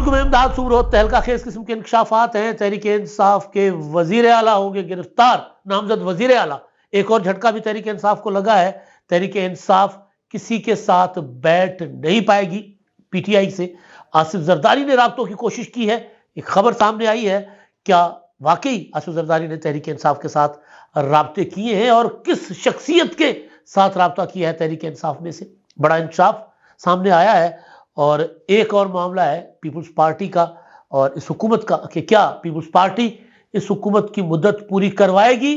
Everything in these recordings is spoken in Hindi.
मुल्क में इमदाद सूर हो तहलका खेज किस्म के इंकशाफात हैं। तहरीक इंसाफ के वजीर आला होंगे गिरफ्तार, नामजद वजीर आला। एक और झटका भी तहरीक इंसाफ को लगा है। तहरीक इंसाफ किसी के साथ बैठ नहीं पाएगी। पीटीआई से आसिफ जरदारी ने राब्तों की कोशिश की है। एक खबर सामने आई है, क्या वाकई आसिफ जरदारी ने तहरीक इंसाफ के साथ राब्ते किए हैं और किस शख्सियत के साथ राब्ता किया है तहरीक इंसाफ में से? बड़ा इंसाफ सामने आया है। और एक और मामला है पीपुल्स पार्टी का और इस हुकूमत का कि क्या पीपुल्स पार्टी इस हुकूमत की मुद्दत पूरी करवाएगी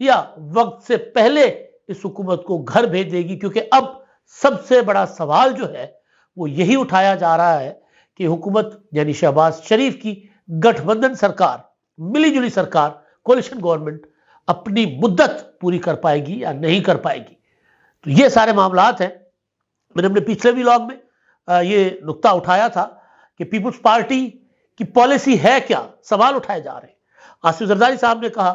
या वक्त से पहले इस हुकूमत को घर भेज देगी। क्योंकि अब सबसे बड़ा सवाल जो है वो यही उठाया जा रहा है कि हुकूमत यानी शहबाज शरीफ की गठबंधन सरकार, मिलीजुली सरकार, कोलिशन गवर्नमेंट अपनी मुद्दत पूरी कर पाएगी या नहीं कर पाएगी। तो ये सारे मामलात हैं। मैंने अपने पिछले व्लॉग में ये नुक्ता उठाया था कि पीपुल्स पार्टी की पॉलिसी है क्या, सवाल उठाए जा रहे हैं। आसिफ जरदारी साहब ने कहा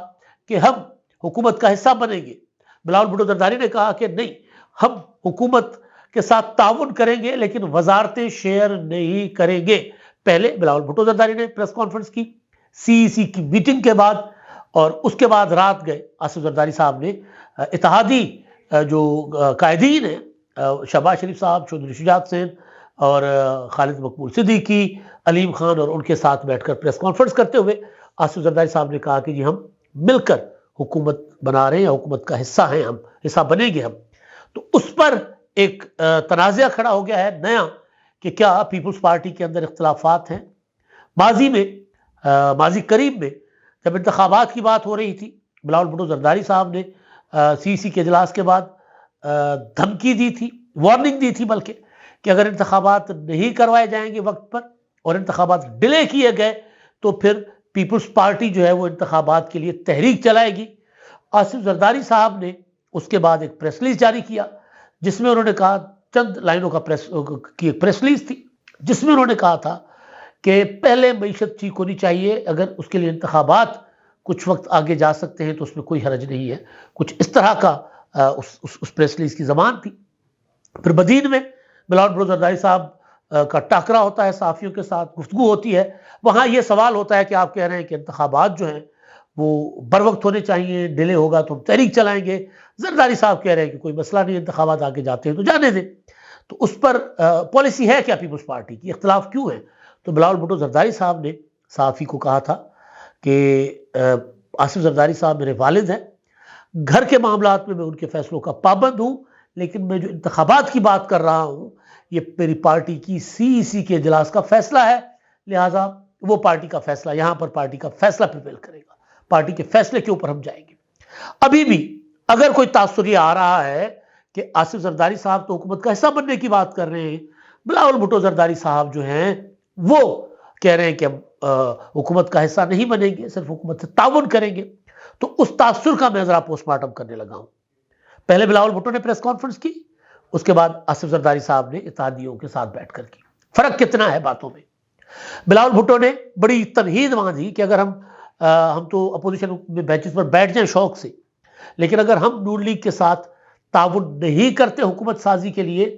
कि हम हुकूमत का हिस्सा बनेंगे। बिलावल भुट्टो जरदारी ने कहा कि नहीं, हम हुकूमत के साथ ताउन करेंगे लेकिन वजारतें शेयर नहीं करेंगे। पहले बिलावल भुट्टो जरदारी ने प्रेस कॉन्फ्रेंस की सीईसी की मीटिंग के बाद, और उसके बाद रात गए आसिफ जरदारी साहब ने इत्तेहादी जो कायदीन है, शहबाज शरीफ साहब, चौधरी शुजात सेन और खालिद मकबूल सिद्दीकी, अलीम खान, और उनके साथ बैठकर प्रेस कॉन्फ्रेंस करते हुए आसिफ जरदारी साहब ने कहा कि जी हम मिलकर हुकूमत बना रहे हैं, हुकूमत का हिस्सा हैं, हम हिस्सा बनेंगे हम। तो उस पर एक तनाज़ा खड़ा हो गया है नया कि क्या पीपुल्स पार्टी के अंदर इख्तलाफात हैं। माजी करीब में जब इंतखाबात की बात हो रही थी, बिलावल भुट्टो जरदारी साहब ने सीसी के इजलास के बाद धमकी दी थी, वार्निंग दी थी बल्कि, कि अगर इंतखाबात नहीं करवाए जाएंगे वक्त पर और इंतखाबात डिले किए गए तो फिर पीपुल्स पार्टी जो है वो इंतखाबात के लिए तहरीक चलाएगी। आसिफ जरदारी साहब ने उसके बाद एक प्रेस रिलीज जारी किया जिसमें उन्होंने कहा, चंद लाइनों की एक प्रेस रिलीज थी जिसमें उन्होंने कहा था कि पहले मईशत ठीक होनी चाहिए, अगर उसके लिए इंतखाबात कुछ वक्त आगे जा सकते हैं तो उसमें कोई हरज नहीं है। कुछ इस तरह का उस प्रेस रिलीज की जबान थी। फिर मदीन में बिलावल भुट्टो जरदारी साहब का टाकरा होता है, सहाफ़ियों के साथ गुफ्तगू होती है। वहाँ ये सवाल होता है कि आप कह रहे हैं कि इंतखाबात जो हैं वो बर वक्त होने चाहिए, डिले होगा तो हम तहरीक चलाएंगे। जरदारी साहब कह रहे हैं कि कोई मसला नहीं, इंतखाबात आगे जाते हैं तो जाने दें। तो उस पर पॉलिसी है क्या पीपुल्स पार्टी की, इख्तलाफ क्यों है? तो बिलावल भुट्टो जरदारी साहब ने सहाफ़ी को कहा था कि आसिफ जरदारी साहब मेरे वालिद हैं, घर के मामलात में मैं उनके फैसलों का पाबंद हूँ, लेकिन मैं जो इंतखाबात की बात कर रहा हूँ ये मेरी पार्टी की सीईसी के इजलास का फैसला है, लिहाजा वो पार्टी का फैसला, यहाँ पर पार्टी का फैसला प्रिवेल करेगा, पार्टी के फैसले के ऊपर हम जाएंगे। अभी भी अगर कोई तासुर ये आ रहा है कि आसिफ जरदारी साहब तो हुकूमत का हिस्सा बनने की बात कर रहे हैं, बिलावल भुट्टो जरदारी साहब जो हैं वो कह रहे हैं कि हम हुकूमत का हिस्सा नहीं बनेंगे, सिर्फ हुकूमत से ताउन करेंगे, तो उस तासुर का मैं जरा पोस्टमार्टम करने लगा हूं। पहले बिलावल भुट्टो ने प्रेस कॉन्फ्रेंस की, उसके बाद आसिफ जरदारी साहब ने इत्तेहादियों के साथ बैठकर की। फर्क कितना है बातों में? बिलावल भुट्टो ने बड़ी तमहीद मांगी कि अगर हम तो अपोजिशन में बेंचेस पर बैठ जाएं शौक से, लेकिन अगर हम नून लीग के साथ ताउन नहीं करते हुकूमत साजी के लिए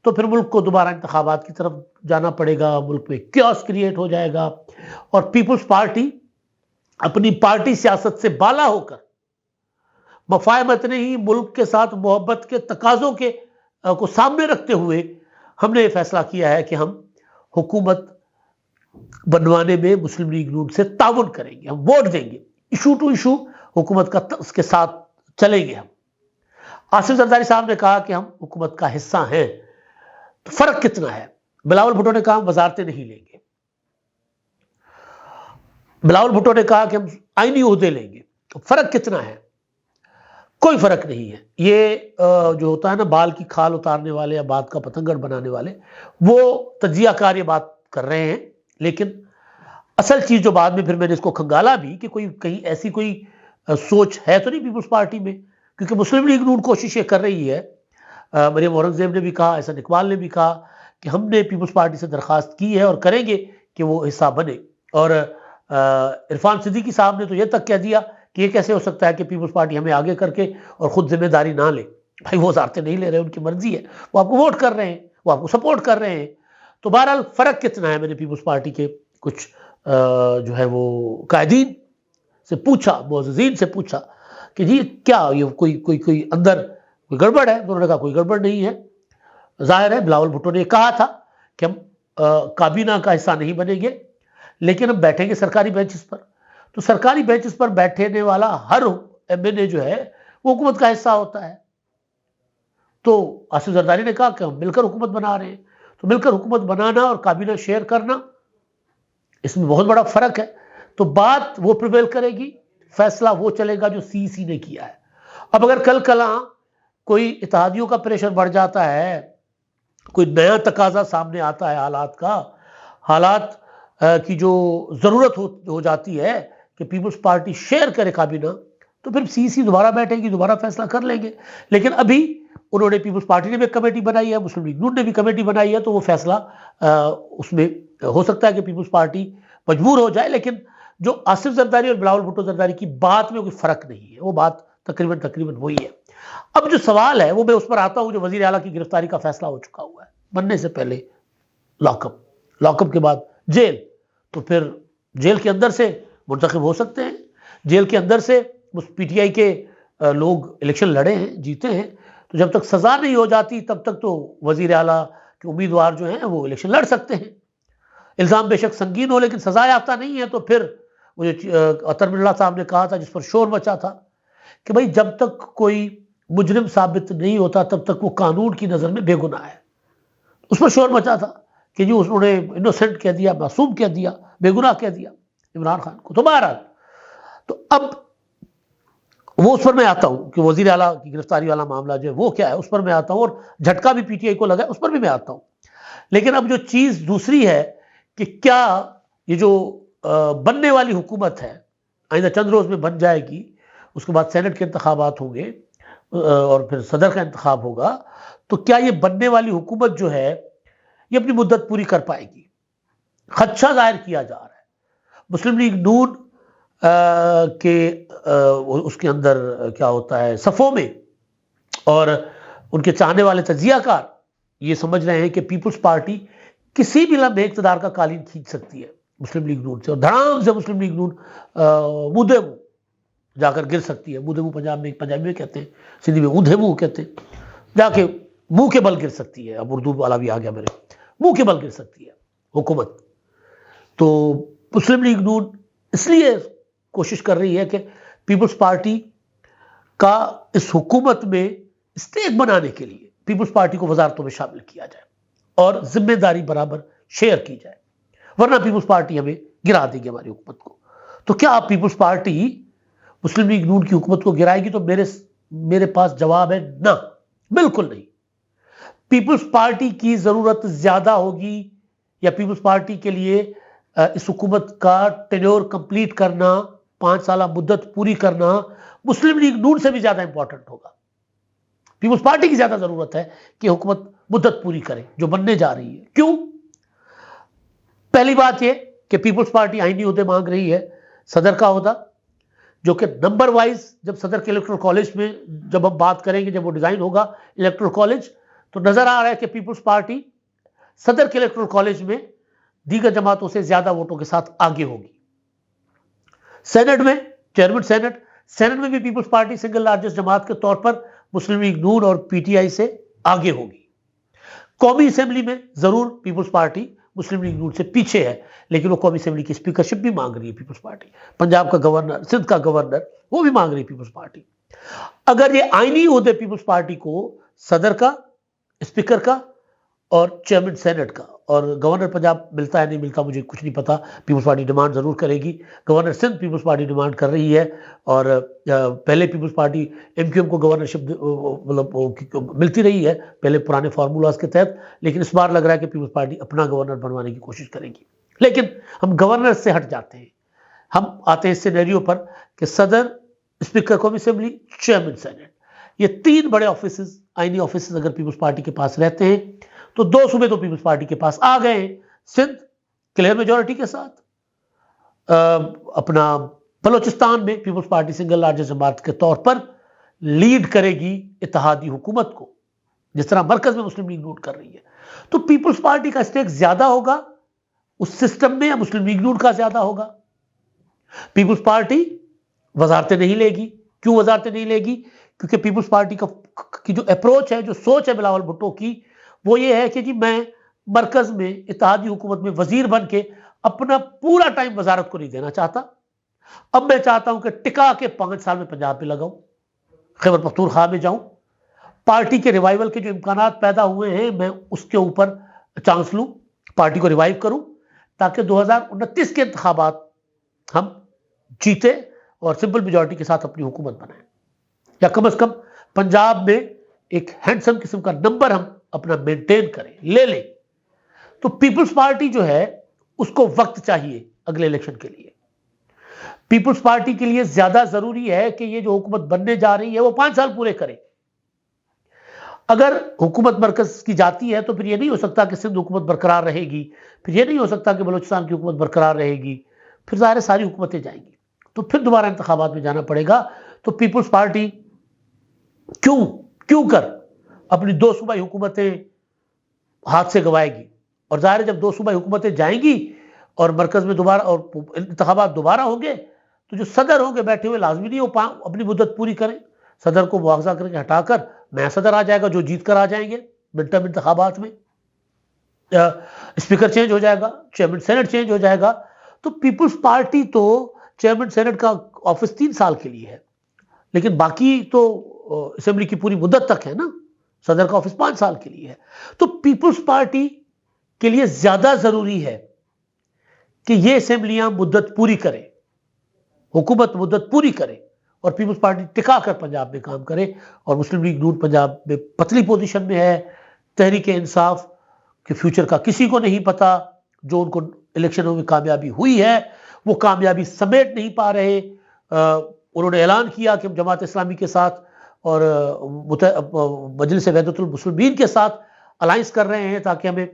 तो फिर मुल्क को दोबारा इंतखाबात की तरफ जाना पड़ेगा, मुल्क में क्योस क्रिएट हो जाएगा और पीपुल्स पार्टी अपनी पार्टी सियासत से बाला होकर मफाहमत नहीं, मुल्क के साथ मोहब्बत के तकाजों के को सामने रखते हुए हमने ये फैसला किया है कि हम हुकूमत बनवाने में मुस्लिम लीग नून से ताउन करेंगे, हम वोट देंगे, इशू टू इशू हुकूमत का उसके साथ चलेंगे हम। आसिफ जरदारी साहब ने कहा कि हम हुकूमत का हिस्सा हैं। तो फर्क कितना है? बिलावल भुट्टो ने कहा हम वजारतें नहीं लेंगे, बिलावल भुट्टो ने कहा कि हम आईनी ओहदे लेंगे। तो फर्क कितना है? कोई फर्क नहीं है। ये जो होता है ना बाल की खाल उतारने वाले या बात का पतंगड़ बनाने वाले, वो तजियाकार ये बात कर रहे हैं, लेकिन असल चीज जो बाद में फिर मैंने इसको खंगाला भी कि कोई कहीं ऐसी कोई सोच है तो नहीं पीपुल्स पार्टी में, क्योंकि मुस्लिम लीग नून कोशिश ये कर रही है। मरियम औरंगजेब ने भी कहा, एहसन इकबाल ने भी कहा कि हमने पीपुल्स पार्टी से दरख्वास्त की है और करेंगे कि वो हिस्सा बने। और इरफान सिद्दीकी साहब ने तो ये तक कह दिया कि ये कैसे हो सकता है कि पीपुल्स पार्टी हमें आगे करके और खुद जिम्मेदारी ना ले। भाई वो वजारतें नहीं ले रहे, उनकी मर्जी है, वो आपको वोट कर रहे हैं, वो आपको सपोर्ट कर रहे हैं। तो बहरहाल फ़र्क कितना है? मैंने पीपुल्स पार्टी के कुछ जो है वो कायदीन से पूछा, मुअज़्ज़िज़ीन से पूछा कि जी क्या ये कोई अंदर कोई गड़बड़ है? तो उन्होंने कहा कोई गड़बड़ नहीं है। ज़ाहिर है बिलावल भुट्टो ने कहा था कि हम काबीना का हिस्सा नहीं बनेंगे, लेकिन हम बैठेंगे सरकारी बेंचेस पर। तो सरकारी बेंचेस पर बैठने वाला हर एमएनए जो है वो हुकूमत का हिस्सा होता है। तो आसिफ जरदारी ने कहा कि हम मिलकर हुकूमत बना रहे हैं। तो मिलकर हुकूमत बनाना और काबीना शेयर करना, इसमें बहुत बड़ा फर्क है। तो बात वो प्रिवेल करेगी, फैसला वो चलेगा जो सीसी ने किया है। अब अगर कल कला कोई इत्तेहादियों का प्रेशर बढ़ जाता है, कोई नया तकाजा सामने आता है हालात की जो जरूरत हो जाती है कि पीपल्स पार्टी शेयर करे काबीना, तो फिर सीसी दोबारा बैठेगी, दोबारा फैसला कर लेंगे। लेकिन अभी उन्होंने पीपल्स पार्टी ने भी कमेटी बनाई है, मुस्लिम लीग नून ने भी कमेटी बनाई है, तो वो फैसला उसमें हो सकता है कि पीपल्स पार्टी मजबूर हो जाए। लेकिन जो आसिफ जरदारी और बिलावल भुट्टो जरदारी की बात में कोई फर्क नहीं है, वो बात तकरीबन वही है। अब जो सवाल है वो मैं उस पर आता हूं जो वजीर आला की गिरफ्तारी का फैसला हो चुका हुआ है। बनने से पहले लॉकअप के बाद जेल, तो फिर जेल के अंदर से मुंतखब हो सकते हैं। जेल के अंदर से उस पीटीआई के लोग इलेक्शन लड़े हैं, जीते हैं, तो जब तक सजा नहीं हो जाती तब तक तो वजीर आला के उम्मीदवार जो हैं वो इलेक्शन लड़ सकते हैं। इल्ज़ाम बेशक संगीन हो लेकिन सजा याफ्ता नहीं है। तो फिर वो जो अतर मिल्ला साहब ने कहा था, जिस पर शोर मचा था, कि भाई जब तक कोई मुजरिम साबित नहीं होता तब तक वो कानून की नज़र में बेगुनाह है। उस पर शोर मचा था कि जी उन्होंने इनोसेंट कह दिया, मासूम कह दिया, बेगुनाह कह दिया इमरान खान को। तो बहरहाल, तो अब वो उस पर मैं आता हूं कि वजीर आला की गिरफ्तारी वाला मामला जो है वो क्या है, उस पर मैं आता हूं, और झटका भी पीटीआई को लगा, उस पर भी मैं आता हूं। लेकिन अब जो चीज दूसरी है कि क्या ये जो बनने वाली हुकूमत है आइंदा चंद रोज में बन जाएगी, उसके बाद सेनेट के इंतखाबात होंगे और फिर सदर का इंतखाब होगा, तो क्या ये बनने वाली हुकूमत जो है ये अपनी मुद्दत पूरी कर पाएगी? खदशा जाहिर किया जा रहा है। मुस्लिम लीग नून उसके अंदर क्या होता है सफ़ों में, और उनके चाहने वाले तजियाकार ये समझ रहे हैं कि पीपल्स पार्टी किसी भी लम्हे इक़्तिदार का कालीन खींच सकती है मुस्लिम लीग नून से, और धड़ाम से मुस्लिम लीग नून मुँह जाकर गिर सकती है। मुँह पंजाबी में कहते हैं, सिंधी में ऊंधे मुँह कहते हैं, जाके मुंह के बल गिर सकती है। अब उर्दू वाला भी आ गया मेरे, मुंह के बल गिर सकती है हुकूमत। तो मुस्लिम लीग नून इसलिए कोशिश कर रही है कि पीपल्स पार्टी का इस हुकूमत में स्टेक बनाने के लिए पीपल्स पार्टी को वजारतों में शामिल किया जाए और जिम्मेदारी बराबर शेयर की जाए, वरना पीपल्स पार्टी हमें गिरा देगी हमारी हुकूमत को। तो क्या आप पीपल्स पार्टी मुस्लिम लीग नून की हुकूमत को गिराएगी? तो मेरे पास जवाब है ना, बिल्कुल नहीं। पीपल्स पार्टी की जरूरत ज्यादा होगी, या पीपल्स पार्टी के लिए इस हुकूमत का टेन्योर कंप्लीट करना, 5 साल मुद्दत पूरी करना मुस्लिम लीग नून से भी ज्यादा इंपॉर्टेंट होगा। पीपल्स पार्टी की ज्यादा जरूरत है कि हुकूमत मुद्दत पूरी करे जो बनने जा रही है। क्यों? पहली बात यह कि पीपल्स पार्टी आईनी ओहदे मांग रही है, सदर का ओहदा, जो कि नंबर वाइज जब सदर के इलेक्टोरल कॉलेज में जब हम बात करेंगे, जब वो डिजाइन होगा इलेक्टोरल कॉलेज, तो नजर आ रहा है कि पीपल्स पार्टी सदर के इलेक्टोरल कॉलेज में दीगर जमातों से ज्यादा वोटों के साथ आगे होगी। सेनेट में, चेयरमैन सेनेट में भी पीपल्स पार्टी सिंगल लार्जेस्ट जमात के तौर पर मुस्लिम लीग नून और पीटीआई से आगे होगी। कौमी असेंबली में जरूर पीपल्स पार्टी मुस्लिम लीग नून से पीछे है, लेकिन वो कौमी असेंबली की स्पीकरशिप भी मांग रही है पीपल्स पार्टी। पंजाब का गवर्नर, सिंध का गवर्नर, वो भी मांग रही है पीपल्स पार्टी। अगर ये आईनी ओहदे पीपल्स पार्टी को सदर का, स्पीकर का और चेयरमैन सेनेट का, और गवर्नर पंजाब मिलता है नहीं मिलता मुझे कुछ नहीं पता, पीपल्स पार्टी डिमांड जरूर करेगी। Governor Sindh peoples party demand कर रही है, और पहले पीपल्स पार्टी एमक्यूएम को गवर्नरशिप मतलब मिलती रही है पहले पुराने फार्मूलाज के तहत, लेकिन इस बार लग रहा है कि पीपल्स पार्टी अपना गवर्नर बनवाने की कोशिश करेगी। लेकिन हम गवर्नर से हट जाते हैं, हम आते हैं इस सिनेरियो पर कि सदर, स्पीकर कौमी असेंबली, चेयरमैन सेनेट, ये 3 बड़े ऑफिस, आईनी ऑफिस अगर पीपल्स पार्टी के पास रहते हैं तो 2 सूबे तो पीपल्स पार्टी के पास आ गए हैं। सिंध क्लियर मेजॉरिटी के साथ, अपना बलोचिस्तान में पीपल्स पार्टी सिंगल लार्जेस्ट जमात के तौर पर लीड करेगी इत्तेहादी हुकूमत को, जिस तरह मरकज में मुस्लिम लीग नून कर रही है। तो पीपल्स पार्टी का स्टेक ज्यादा होगा उस सिस्टम में या मुस्लिम लीग नून का ज्यादा होगा। पीपुल्स पार्टी वजारतें नहीं लेगी। क्यों वजारतें नहीं लेगी? क्योंकि पीपुल्स पार्टी की जो अप्रोच है, जो सोच है बिलावल भुट्टो की, वो ये है कि जी मैं मरकज में इत्तेहादी हुकूमत में वजीर बन के अपना पूरा टाइम वजारत को नहीं देना चाहता। अब मैं चाहता हूं कि टिका के 5 साल में पंजाब में लगाऊं, खैबर पख्तूनख्वा में जाऊं, पार्टी के रिवाइवल के जो इम्कान पैदा हुए हैं मैं उसके ऊपर चांस लूं, पार्टी को रिवाइव करूं, ताकि 2029 के इंतखाबात हम जीते और सिंपल मेजॉरिटी के साथ अपनी हुकूमत बनाएं, या कम से कम पंजाब में एक हैंडसम किस्म का नंबर हम अपना मेंटेन करें, ले लें। तो पीपुल्स पार्टी जो है उसको वक्त चाहिए अगले इलेक्शन के लिए। पीपुल्स पार्टी के लिए ज्यादा जरूरी है कि ये जो हुकूमत बनने जा रही है वो 5 साल पूरे करे। अगर हुकूमत मरकज की जाती है तो फिर यह नहीं हो सकता कि सिंध हुकूमत बरकरार रहेगी, फिर यह नहीं हो सकता कि बलूचिस्तान की हुकूमत बरकरार रहेगी, फिर ज़ाहिर सारी हुकूमतें जाएंगी, तो फिर दोबारा इंतखाबात में जाना पड़ेगा। तो पीपुल्स पार्टी क्यों कर अपनी 2 सूबाई हुकूमतें हाथ से गवाएगी, और ज़ाहिर है जब 2 सूबाई हुकूमतें जाएंगी और मरकज में दोबारा और इंतखाबात दोबारा होंगे तो जो सदर होंगे बैठे हुए लाजमी नहीं वो अपनी मुद्दत पूरी करें, सदर को मुआवजा करके हटाकर नया सदर आ जाएगा जो जीत कर आ जाएंगे मिड टर्म इंतखाबात में, स्पीकर चेंज हो जाएगा, चेयरमैन सेनेट चेंज हो जाएगा। तो पीपुल्स पार्टी तो चेयरमैन सेनेट का ऑफिस 3 साल के लिए है, लेकिन बाकी तो असेंबली की पूरी मुद्दत तक है ना, सदर का ऑफिस 5 साल के लिए है। तो पीपुल्स पार्टी के लिए ज्यादा जरूरी है कि ये असेंबलियां मुद्दत पूरी करें, हुकूमत मुद्दत पूरी करे और पीपुल्स पार्टी टिका कर पंजाब में काम करे। और मुस्लिम लीग नून पंजाब में पतली पोजीशन में है। तहरीक इंसाफ के फ्यूचर का किसी को नहीं पता, जो उनको इलेक्शनों में कामयाबी हुई है वो कामयाबी समेट नहीं पा रहे। उन्होंने ऐलान किया कि हम जमात इस्लामी के साथ और मजलिस वहदतुल मुस्लिमीन के साथ अलायंस कर रहे हैं ताकि हमें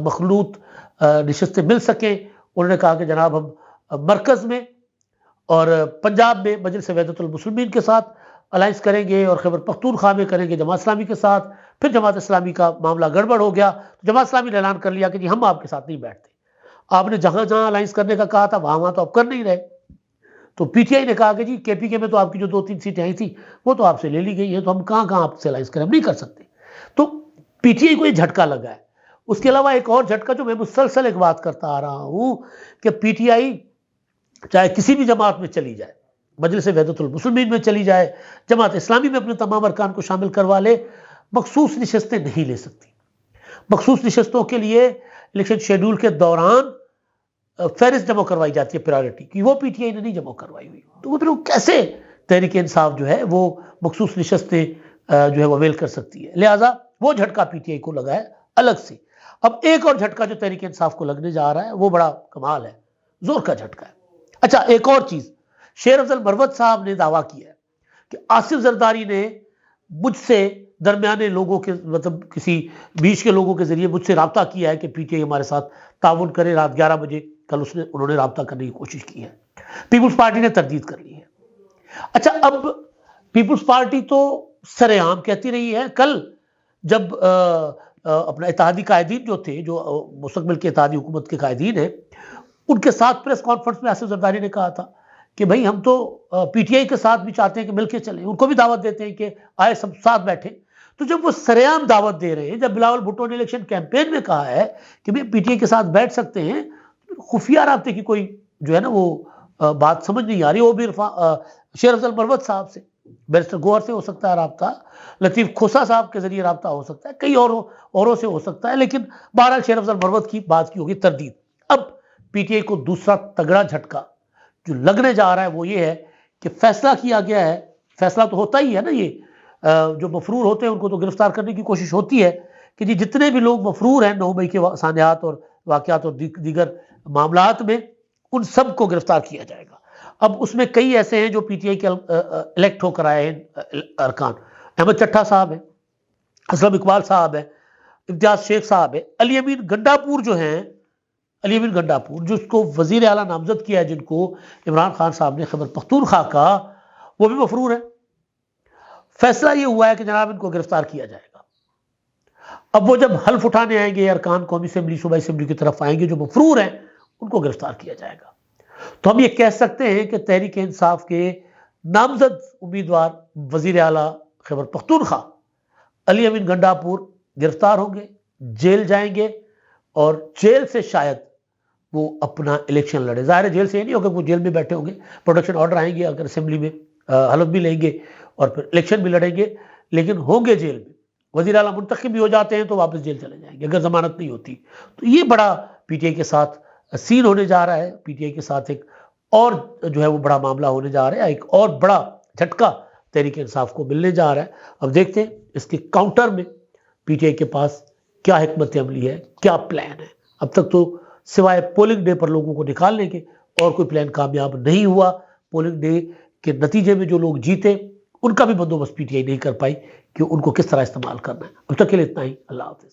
मखलूत नशस्तें मिल सकें। उन्होंने कहा कि जनाब हम मरकज में और पंजाब में मजलिस वहदतुल मुस्लिमीन के साथ अलायंस करेंगे और खैबर पख्तूनख्वा में करेंगे जमात इस्लामी के साथ। फिर जमात इस्लामी का मामला गड़बड़ हो गया तो जमात इस्लामी ने ऐलान कर लिया कि जी हम आपके साथ नहीं बैठते, आपने जहां जहां अलायंस करने का कहा था वहां तो आप कर नहीं रहे। तो पीटीआई ने कहा कि जी केपीके में तो आपकी जो 2-3 सीटें आई थी वो तो आपसे ले ली गई है, तो हम कहां आपसे अलायंस करें, हम नहीं कर सकते। तो पीटीआई को ये झटका लगा है। उसके अलावा एक और झटका जो मैं मुसलसल एक बात करता आ रहा हूं कि पीटीआई चाहे किसी भी जमात में चली जाए, मजलिस वहदतुल मुस्लिमीन में चली जाए, जमात इस्लामी में अपने तमाम अरकान को शामिल करवा ले, मखसूस नशस्तें नहीं ले सकती। मखसूस नशस्तों के लिए इलेक्शन शेड्यूल के दौरान फहरिस्त जमा करवाई जाती है प्रायोरिटी की, वो पीटीआई ने नहीं जमा करवाई हुई। तो वो फिर कैसे तहरीक इंसाफ जो है वो मखसूस नशस्तें जो है वो अवेल कर सकती है। लिहाजा वो झटका पीटीआई को लगा है अलग से। अब एक और झटका जो तहरीक इंसाफ को लगने जा रहा है वो बड़ा कमाल है, जोर का झटका है। अच्छा, एक और चीज, शेर अफजल मरवत साहब ने दावा किया है कि आसिफ जरदारी ने मुझसे दरमियाने लोगों के मतलब किसी बीच के लोगों के जरिए मुझसे रब्ता किया है कि पीटीआई हमारे साथ ताउन करे। रात 11 बजे कल उन्होंने रब्ता करने की कोशिश की है, पीपुल्स पार्टी ने तरदीद कर ली है। अच्छा, अब पीपुल्स पार्टी तो सरेआम कहती रही है। कल जब अपना इत्तेहादी कायदीन जो थे, जो मुस्तकबिल के इत्तेहादी हुकूमत के कायदीन हैं, उनके साथ प्रेस कॉन्फ्रेंस में आसिफ जरदारी ने कहा था कि भाई हम तो पीटीआई के साथ भी चाहते हैं कि मिलके चलें, उनको भी दावत देते हैं कि आए सब साथ बैठे। तो जब वो सरेआम दावत दे रहे हैं, जब बिलावल भुट्टो ने इलेक्शन कैंपेन में कहा है कि भाई पीटीआई के साथ बैठ सकते हैं, तो खुफिया राब्ते की कोई जो है ना वो बात समझ नहीं आ रही। वो भी शेर अफजल मरवत साहब से, बैरिस्टर गोहर से हो सकता है रब्ता, लतीफ़ खोसा साहब के जरिए रब्ता हो सकता है, कई औरों से हो सकता है, लेकिन बहरहाल शेर अफजल मरवत की बात की होगी तरदीद। अब पीटीआई को दूसरा तगड़ा झटका जो लगने जा रहा है वो ये है कि फैसला किया गया है, फैसला तो होता ही है ना, ये जो मफरूर होते हैं उनको तो गिरफ्तार करने की कोशिश होती है कि जी जितने भी लोग मफरूर हैं 9 मई के सानियात और वाक़यात और दीगर मामलात में, उन सब को गिरफ्तार किया जाएगा। अब उसमें कई ऐसे हैं जो पीटीआई के इलेक्ट होकर आए हैं अरकान। अहमद चट्ठा साहब है, असलम इकबाल साहब है, इम्तियाज शेख साहब है, अली अमीन गंडापुर जो हैं, अली अमीन गंडापुर जिसको वजीर आला नामजद किया है, जिनको इमरान खान साहब ने खैबर पख्तूनख्वा का, वो भी मफरूर है। फैसला ये हुआ है कि जनाब इनको गिरफ्तार किया जाएगा। अब वो जब हल्फ उठाने आएंगे, अरकान कौमी असेंबली, सूबाई असेंबली की तरफ आएंगे, जो मफरूर हैं उनको गिरफ्तार किया जाएगा। तो हम ये कह सकते हैं कि तहरीक इंसाफ के नामजद उम्मीदवार वजीर आला खैबर पख्तूनख्वा अली अमीन गंडापुर गिरफ्तार होंगे, जेल जाएंगे और जेल से शायद वो अपना इलेक्शन लड़े। ज़ाहिर है जेल से ये नहीं होगा, वो जेल में बैठे होंगे, प्रोडक्शन ऑर्डर आएंगे, अगर असेंबली में हलफ भी लेंगे और फिर इलेक्शन भी लड़ेंगे, लेकिन होंगे जेल में। वज़ीर आला मुंतखब भी हो जाते हैं तो वापस जेल चले जाएंगे अगर जमानत नहीं होती। तो ये बड़ा पीटीआई के साथ सीन होने जा रहा है। पीटीआई के साथ एक और जो है वो बड़ा मामला होने जा रहा है, एक और बड़ा झटका तहरीक इंसाफ को मिलने जा रहा है। अब देखते हैं इसके काउंटर में पीटीआई के पास क्या हिकमत अमली है, क्या प्लान है। अब तक तो सिवाय पोलिंग डे पर लोगों को निकालने के और कोई प्लान कामयाब नहीं हुआ। पोलिंग डे के नतीजे में जो लोग जीते उनका भी बंदोबस्त पीटीआई नहीं कर पाई कि उनको किस तरह इस्तेमाल करना है। अब तक के लिए इतना ही। अल्लाह हाफिज़।